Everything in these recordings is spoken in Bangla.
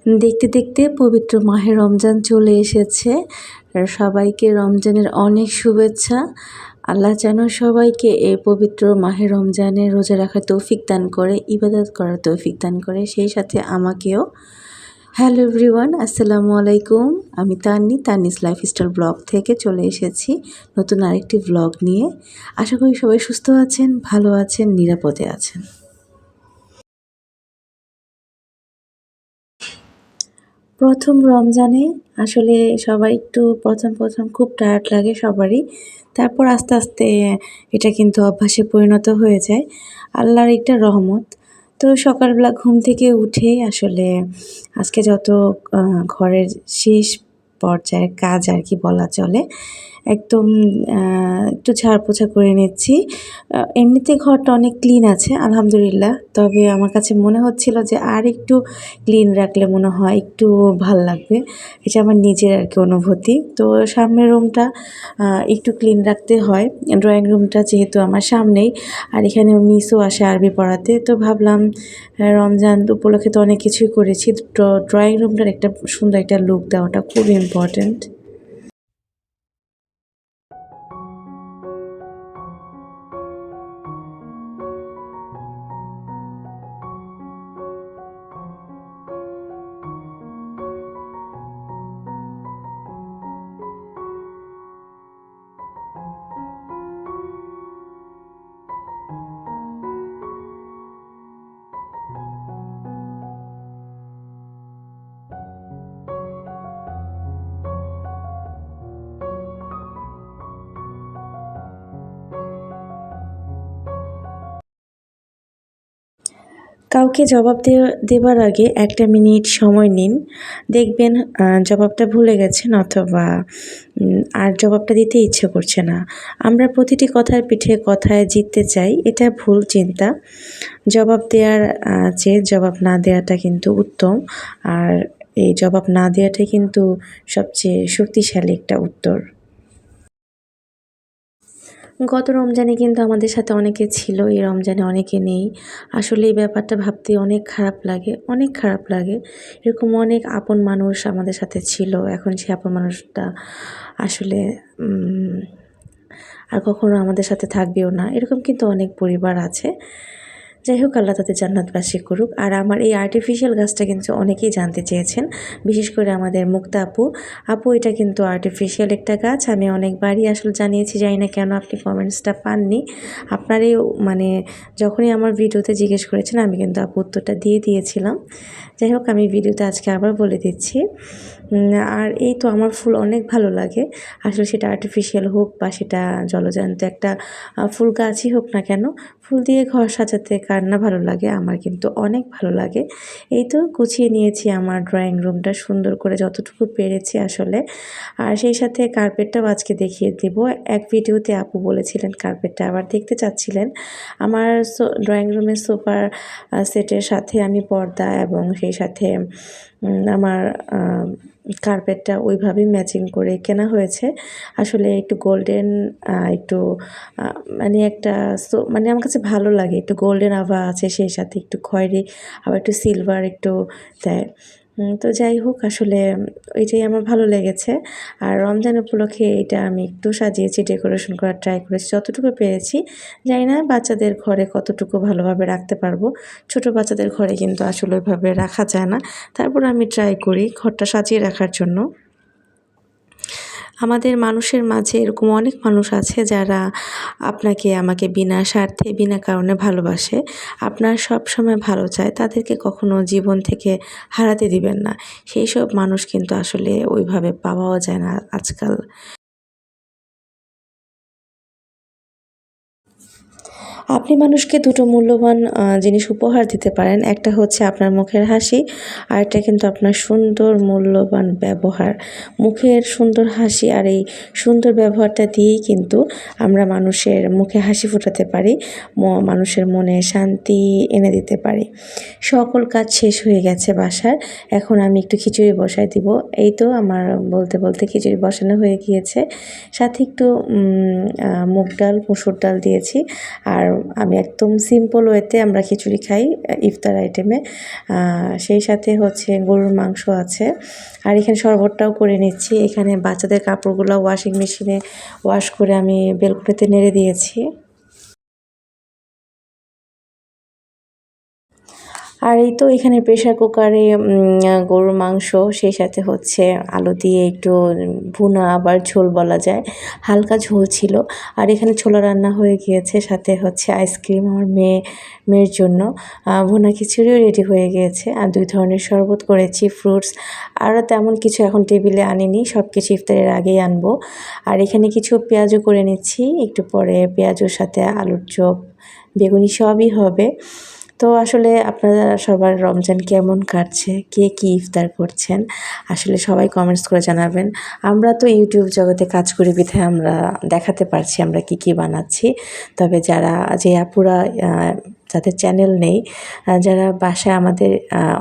দেখতে দেখতে পবিত্র মাহে রমজান চলে এসেছে। সবাইকে রমজানের অনেক শুভেচ্ছা। আল্লাহ যেন সবাইকে এই পবিত্র মাহে রমজানে রোজা রাখার তৌফিক দান করে, ইবাদত করার তৌফিক দান করে, সেই সাথে আমাকেও। হ্যালো এভরিওয়ান, আসসালামু আলাইকুম। আমি তানিস লাইফস্টাইল ব্লগ থেকে চলে এসেছি নতুন আরেকটি ব্লগ নিয়ে। আশা করি সবাই সুস্থ আছেন, ভালো আছেন, নিরাপদে আছেন। প্রথম রমজানে আসলে সবাই একটু প্রথম খুব টায়ার্ড লাগে সবারই। তারপর আস্তে আস্তে এটা কিন্তু অভ্যাসে পরিণত হয়ে যায়। আল্লাহর একটা রহমত। তো সকালবেলা ঘুম থেকে উঠেই আসলে আজকে যত ঘরের শেষ পর্যায়ের কাজ আর কি বলা চলে, একদম একটু ঝাড় পোছা করে নিচ্ছি। এমনিতে ঘরটা অনেক ক্লিন আছে আলহামদুলিল্লাহ। তবে আমার কাছে মনে হচ্ছিল যে আর একটু ক্লিন রাখলে মনে হয় একটু ভাল লাগবে। এটা আমার নিজের আর কি অনুভূতি। তো সামনের রুমটা একটু ক্লিন রাখতে হয়। ড্রয়িং রুমটা যেহেতু আমার সামনেই, আর এখানে মিসও আসে আরবি পড়াতে। তো ভাবলাম রমজান উপলক্ষে তো অনেক কিছুই করেছি। ড্রয়িং রুমটার একটা সুন্দর একটা লুক দেওয়াটা খুব ইম্পর্ট্যান্ট। কাউকে জবাব দেবার আগে ১ মিনিট সময় নিন। দেখবেন জবাবটা ভুলে গেছেন, অথবা আর জবাবটা দিতে ইচ্ছে করছে না। আমরা প্রতিটি কথার পিঠে কথায় জিততে চাই, এটা ভুল চিন্তা। জবাব দেওয়ার চেয়ে জবাব না দেওয়াটা কিন্তু উত্তম। আর এই জবাব না দেওয়াটাই কিন্তু সবচেয়ে শক্তিশালী একটা উত্তর। গত রমজানে কিন্তু আমাদের সাথে অনেকে ছিল, এই রমজানে অনেকে নেই। আসলে এই ব্যাপারটা ভাবতে অনেক খারাপ লাগে, অনেক খারাপ লাগে। এরকম অনেক আপন মানুষ আমাদের সাথে ছিল, এখন সে আপন মানুষটা আসলে আর কখনো আমাদের সাথে থাকবেও না। এরকম কিন্তু অনেক পরিবার আছে। যাই হোক, আল্লাহ তাদের জান্নাতবাসী করুক। আর আমার এই আর্টিফিশিয়াল গাছটা কিন্তু অনেকেই জানতে চেয়েছেন, বিশেষ করে আমাদের মুক্তা আপু এটা কিন্তু আর্টিফিশিয়াল একটা গাছ। আমি অনেকবারই আসলে জানিয়েছি, জানি না কেন আপনি কমেন্টসটা পাননি। আপনারই মানে যখনই আমার ভিডিওতে জিজ্ঞেস করেছেন, আমি কিন্তু আপু উত্তরটা দিয়ে দিয়েছিলাম। যাই হোক, আমি ভিডিওতে আজকে আবার বলে দিচ্ছি। আর এই তো আমার ফুল অনেক ভালো লাগে। আসলে সেটা আর্টিফিশিয়াল হোক বা সেটা জলজান্ত একটা ফুল গাছই হোক না কেন, ফুল দিয়ে ঘর সাজাতে কার না ভালো লাগে, আমার কিন্তু অনেক ভালো লাগে। এই তো গুছিয়ে নিয়েছি আমার ড্রয়িং রুমটা সুন্দর করে যতটুকু পেরেছি আসলে। আর সেই সাথে কার্পেটটাও আজকে দেখিয়ে দিব। এক ভিডিওতে আপু বলেছিলেন কার্পেটটা আবার দেখতে চাচ্ছিলেন। আমার ড্রয়িং রুমের সোফার সেটের সাথে আমি পর্দা এবং সেই সাথে আমার কার্পেটটা ওইভাবেই ম্যাচিং করে কেনা হয়েছে। আসলে একটু গোল্ডেন একটু মানে একটা মানে আমার কাছে ভালো লাগে, একটু গোল্ডেন আভা আছে, সেই সাথে একটু খয়েরি, আবার একটু সিলভার একটু দেয়। তো যাই হোক, আসলে ওইটাই আমার ভালো লেগেছে। আর রমজান উপলক্ষে এটা আমি একটু সাজিয়েছি, ডেকোরেশন করার ট্রাই করেছি যতটুকু পেরেছি। জানি না বাচ্চাদের ঘরে কতটুকু ভালোভাবে রাখতে পারবো। ছোট বাচ্চাদের ঘরে কিন্তু আসলে ওইভাবে রাখা যায় না। তারপর আমি ট্রাই করি ঘরটা সাজিয়ে রাখার জন্য। আমাদের মানুষের মাঝে এরকম অনেক মানুষ আছে যারা আপনাকে আমাকে বিনা স্বার্থে বিনা কারণে ভালোবাসে। আপনার সবসময় ভালো চায়, তাদেরকে কখনো জীবন থেকে হারাতে দিবেন না। সেই সব মানুষ কিন্তু আসলে ওইভাবে পাওয়াও যায় না আজকাল। আপনি মানুষকে দুটো মূল্যবান জিনিস উপহার দিতে পারেন। একটা হচ্ছে আপনার মুখের হাসি, আরেকটা কিন্তু আপনার সুন্দর মূল্যবান ব্যবহার। মুখের সুন্দর হাসি আর এই সুন্দর ব্যবহারটা দিয়েই কিন্তু আমরা মানুষের মুখে হাসি ফোটাতে পারি, মানুষের মনে শান্তি এনে দিতে পারি। সকল কাজ শেষ হয়ে গেছে বাসার, এখন আমি একটু খিচুড়ি বসায় দিব। এই তো আমার বলতে বলতে খিচুড়ি বসানো হয়ে গিয়েছে। সাথে একটু মুগ ডাল, মসুর ডাল দিয়েছি। আর আমি একদম সিম্পল ওয়েতে আমরা খিচুড়ি খাই ইফতার আইটেমে। সেই সাথে হচ্ছে গরুর মাংস আছে, আর এখানে শরবতটাও করে নিচ্ছি। এখানে বাচ্চাদের কাপড়গুলো ওয়াশিং মেশিনে ওয়াশ করে আমি বেলকুনিতে নেড়ে দিয়েছি। আর এই তো এখানে প্রেশার কুকারে গরুর মাংস, সেই সাথে হচ্ছে আলু দিয়ে একটু ভুনা আবার ঝোল বলা যায়, হালকা ঝোল ছিল। আর এখানে ছোলা রান্না হয়ে গিয়েছে, সাথে হচ্ছে আইসক্রিম আমার মেয়ের জন্য। ভুনা খিচুড়িও রেডি হয়ে গিয়েছে, আর 2 ধরনের শরবত করেছি, ফ্রুটস। আরও তেমন কিছু এখন টেবিলে আনিনি, সব কিছু ইফতারের আগেই আনবো। আর এখানে কিছু পেঁয়াজও করে নিচ্ছি, একটু পরে পেঁয়াজের সাথে আলুর চপ, বেগুনি সবই হবে। তো আসলে আপনারা সবার রমজান কেমন কাটছে, কে কী ইফতার করছেন, আসলে সবাই কমেন্টস করে জানাবেন। আমরা তো ইউটিউব জগতে কাজ করি বিধায় আমরা দেখাতে পারছি আমরা কি কি বানাচ্ছি। তবে যে আপুরা যাদের চ্যানেল নেই, যারা বাসায় আমাদের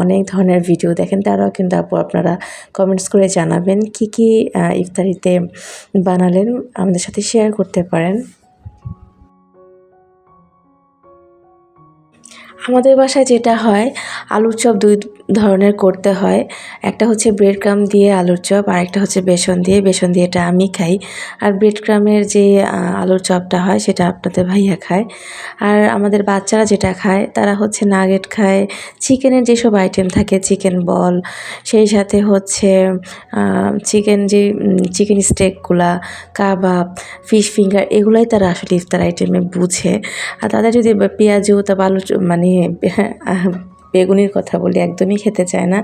অনেক ধরনের ভিডিও দেখেন, তারাও কিন্তু আপনারা কমেন্টস করে জানাবেন কি কি ইফতারিতে বানালেন, আমাদের সাথে শেয়ার করতে পারেন। আমাদের বাসায় যেটা হয়, আলুর চপ 2 ধরনের করতে হয়। একটা হচ্ছে ব্রেড ক্রাম্ব দিয়ে আলুর চপ, আর একটা হচ্ছে বেসন দিয়ে এটা আমি খাই। আর ব্রেড ক্রাম্বের যে আলুর চপটা হয় সেটা আপনাদের ভাইয়া খায়। আর আমাদের বাচ্চারা যেটা খায় তারা হচ্ছে নাগেট খায়, চিকেনের যেসব আইটেম থাকে, চিকেন বল, সেই সাথে হচ্ছে চিকেন স্টেকগুলা, কাবাব, ফিশ ফিঙ্গার, এগুলাই তারা আসলে ইফতার আইটেমে বুঝে। আর তাদের যদি পেঁয়াজু তারপর আলু মানে বেগুনির কথা বলি, একদমই খেতে চায় না।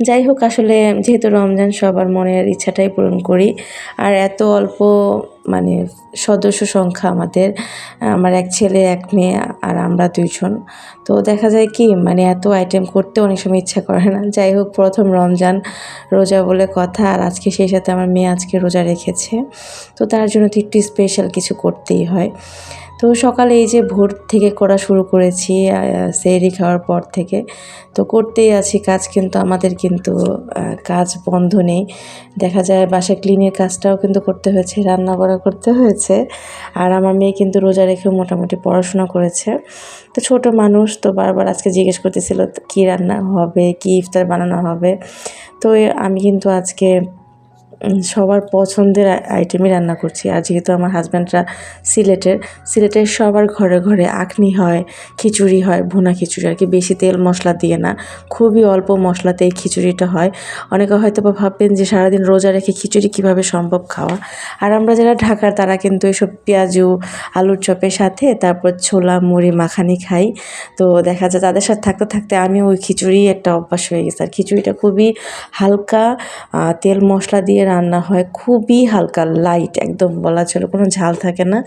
যাই হোক, আসলে যেহেতু রমজান সবার মনের ইচ্ছাটাই পূরণ করি। আর এত অল্প মানে সদস্য সংখ্যা আমাদের, আমার 1 ছেলে 1 মেয়ে আর আমরা 2 জন। তো দেখা যায় কি মানে এত আইটেম করতে অনেক সময় ইচ্ছা করে না। যাই হোক, প্রথম রমজান, রোজা বলে কথা, আর আজকে সেই সাথে আমার মেয়ে আজকে রোজা রেখেছে, তো তার জন্য তো একটু স্পেশাল কিছু করতেই হয়। তো সকালে এই যে ভোর থেকে করা শুরু করেছি, সেহরি খাওয়ার পর থেকে তো করতেই আছি কাজ, কিন্তু আমাদের কিন্তু কাজ বন্ধ নেই। দেখা যায় বাসায় ক্লিনের কাজটাও কিন্তু করতে হয়েছে, রান্না বাড়া করতে হয়েছে। আর আমার মেয়ে কিন্তু রোজা রেখেও মোটামুটি পড়াশোনা করেছে। তো ছোট মানুষ তো বারবার আজকে জিজ্ঞেস করতেছিল কী রান্না হবে, কী ইফতার বানানো হবে। তো আমি কিন্তু আজকে সবার পছন্দের আইটেমই রান্না করছি। আর যেহেতু আমার হাজব্যান্ডরা সিলেটের সবার ঘরে ঘরে আখনি হয়, খিচুড়ি হয়, ভুনা খিচুড়ি আর কি, বেশি তেল মশলা দিয়ে না, খুবই অল্প মশলাতে এই খিচুড়িটা হয়। অনেকে হয়তো বা ভাববেন যে সারাদিন রোজা রেখে খিচুড়ি কীভাবে সম্ভব খাওয়া। আর আমরা যারা ঢাকার তারা কিন্তু এসব পেঁয়াজু আলুর চপের সাথে তারপর ছোলা মুড়ি মাখানি খাই। তো দেখা যায় তাদের সাথে থাকতে থাকতে আমি ওই খিচুড়ি একটা অভ্যাস হয়ে গেছে। আর খিচুড়িটা খুবই হালকা, তেল মশলা দিয়ে রান্না হয়, খুবই হালকা লাইট একদম বলা চলে, কোনো ঝাল থাকে না।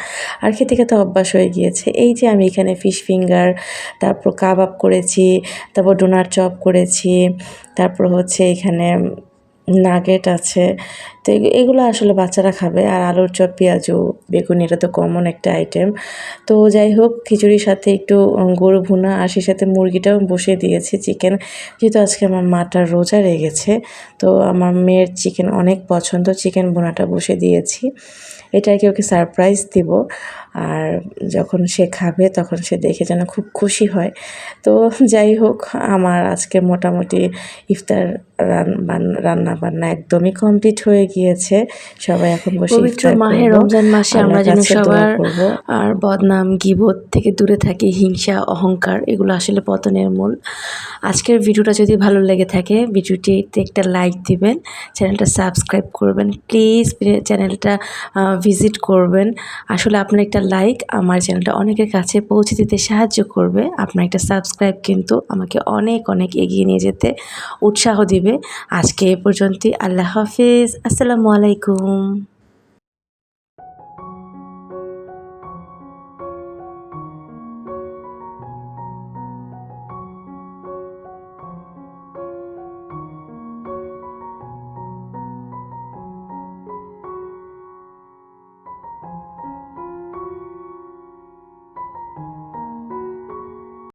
আর খেতে খেতে অভ্যাস হয়ে গিয়েছে। এই যে আমি এখানে ফিশ ফিঙ্গার, তারপর কাবাব করেছি, তারপর ডোনাট চপ করেছি, তারপর হচ্ছে এখানে নাগেট আছে। তো এগুলো আসলে বাচ্চারা খাবে। আর আলুর চপ, পেঁয়াজু, বেগুনি, এটা তো কমন একটা আইটেম। তো যাই হোক, খিচুড়ির সাথে একটু গরু ভুনা, আর সেই সাথে মুরগিটাও বসিয়ে দিয়েছি, চিকেন, যেহেতু আজকে আমার মাটা রোজা রেখেছে। তো আমার মেয়ের চিকেন অনেক পছন্দ, চিকেন ভুনাটা বসিয়ে দিয়েছি। এটা আর কি ওকে সারপ্রাইজ দিব। আর যখন সে খাবে তখন সে দেখে যেন খুব খুশি হয়। তো যাই হোক, আমার আজকে মোটামুটি ইফতার রান্না বান্না একদমই কমপ্লিট হয়ে গিয়েছে। সবাই এখন বসে পবিত্র মাহে রমজান মাসে আমরা যেন সবার আর বদনাম গীবত থেকে দূরে থাকি, হিংসা অহংকার এগুলো আসলে পতনের মূল। আজকের ভিডিওটা যদি ভালো লেগে থাকে, ভিডিওটিতে একটা লাইক দিবেন, চ্যানেলটা সাবস্ক্রাইব করবেন প্লিজ, চ্যানেলটা ভিজিট করবেন। আসলে আপনার একটা লাইক আমার চ্যানেলটা অনেকের কাছে পৌঁছে দিতে সাহায্য করবে। আপনার একটা সাবস্ক্রাইব কিন্তু আমাকে অনেক অনেক এগিয়ে নিয়ে যেতে উৎসাহ দিবে। আজকে এ পর্যন্তই। আল্লাহ হাফিজ, আসসালামু আলাইকুম।